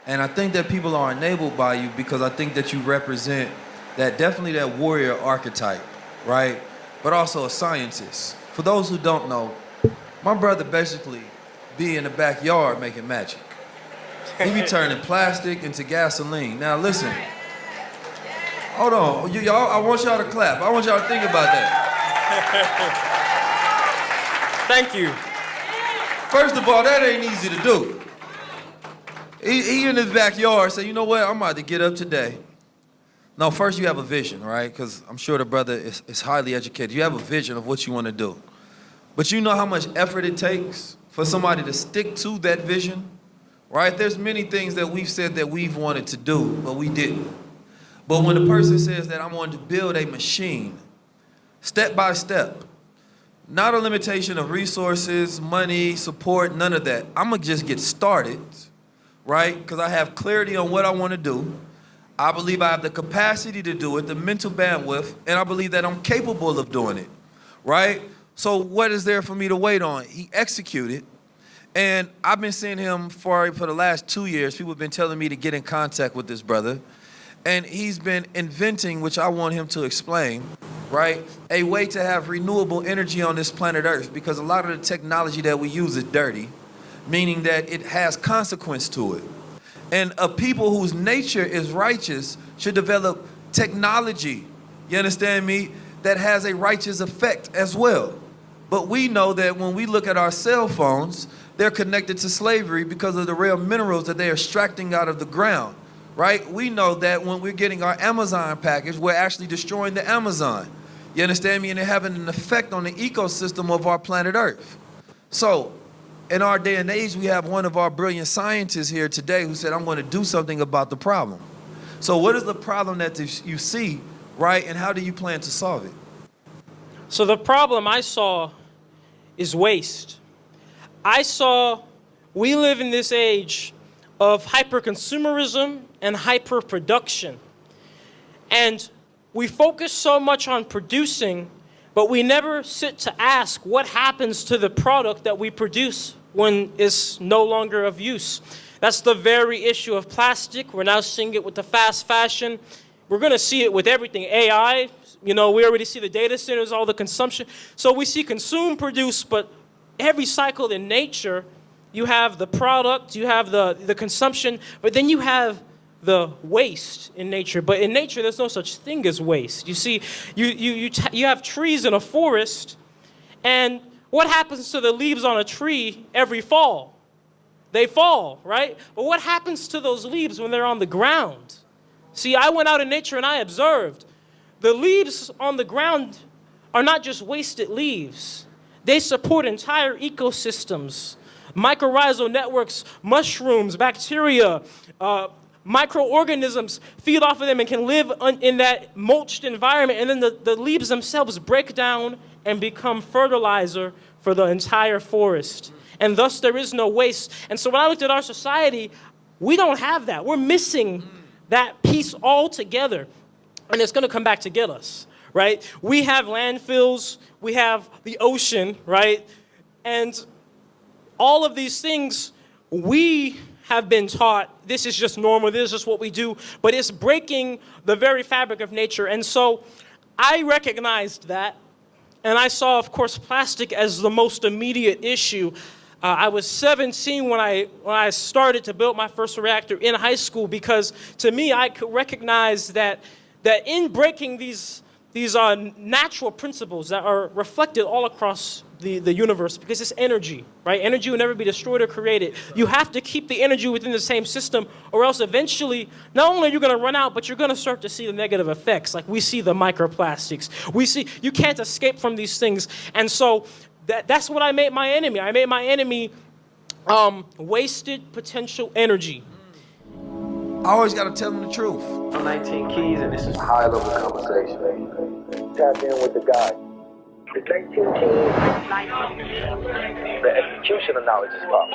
And I think that people are enabled by you because I think that you represent definitely that warrior archetype, right? But also a scientist. For those who don't know, my brother basically be in the backyard making magic. He be turning plastic into gasoline. Now listen, hold on, y'all, I want y'all to clap. I want y'all to think about that. Thank you. First of all, that ain't easy to do. He in his backyard say, you know what, I'm about to get up today. No, first you have a vision, right? Because I'm sure the brother is highly educated. You have a vision of what you want to do. But you know how much effort it takes for somebody to stick to that vision, right? There's many things that we've said that we've wanted to do, but we didn't. But when a person says that I'm going to build a machine, step by step, not a limitation of resources, money, support, none of that. I'm going to just get started, right? Because I have clarity on what I want to do. I believe I have the capacity to do it, the mental bandwidth, and I believe that I'm capable of doing it, right? So what is there for me to wait on? He executed, and I've been seeing him for the last 2 years. People have been telling me to get in contact with this brother, and he's been inventing, which I want him to explain, right? A way to have renewable energy on this planet Earth, because a lot of the technology that we use is dirty, meaning that it has consequence to it. And a people whose nature is righteous should develop technology, you understand me, that has a righteous effect as well. But we know that when we look at our cell phones, they're connected to slavery because of the rare minerals that they're extracting out of the ground, right? We know that when we're getting our Amazon package, we're actually destroying the Amazon. You understand me? And they're having an effect on the ecosystem of our planet Earth. So, in our day and age, we have one of our brilliant scientists here today who said, I'm going to do something about the problem. So what is the problem that you see, right, and how do you plan to solve it? So the problem I saw is waste. I saw we live in this age of hyper-consumerism and hyper-production. And we focus so much on producing, but we never sit to ask what happens to the product that we produce when it's no longer of use. That's the very issue of plastic. We're now seeing it with the fast fashion. We're going to see it with everything. AI, you know, we already see the data centers, all the consumption. So we see consume, produce, but every cycle in nature, you have the product, you have the consumption, but then you have the waste in nature. But in nature, there's no such thing as waste. You see, you have trees in a forest, and what happens to the leaves on a tree every fall? They fall, right? But what happens to those leaves when they're on the ground? See, I went out in nature and I observed the leaves on the ground are not just wasted leaves. They support entire ecosystems, mycorrhizal networks, mushrooms, bacteria, microorganisms feed off of them and can live in that mulched environment. And then the leaves themselves break down and become fertilizer for the entire forest. And thus there is no waste. And so when I looked at our society, we don't have that. We're missing that piece altogether. And it's going to come back to get us, right? We have landfills. We have the ocean, right? And all of these things, we have been taught this is just normal, this is just what we do, but it's breaking the very fabric of nature. And so I recognized that, and I saw, of course, plastic as the most immediate issue. I was 17 when I started to build my first reactor in high school, because to me, I could recognize that in breaking these natural principles that are reflected all across the universe, because it's energy, right? Energy will never be destroyed or created. You have to keep the energy within the same system, or else eventually, not only are you going to run out, but you're going to start to see the negative effects. Like we see the microplastics. We see you can't escape from these things. And so that's what I made my enemy. I made my enemy wasted potential energy. I always got to tell them the truth. I'm 19 Keys, and this is high-level conversation. Tap in with the guy. The 19 Keys. The execution of knowledge is power.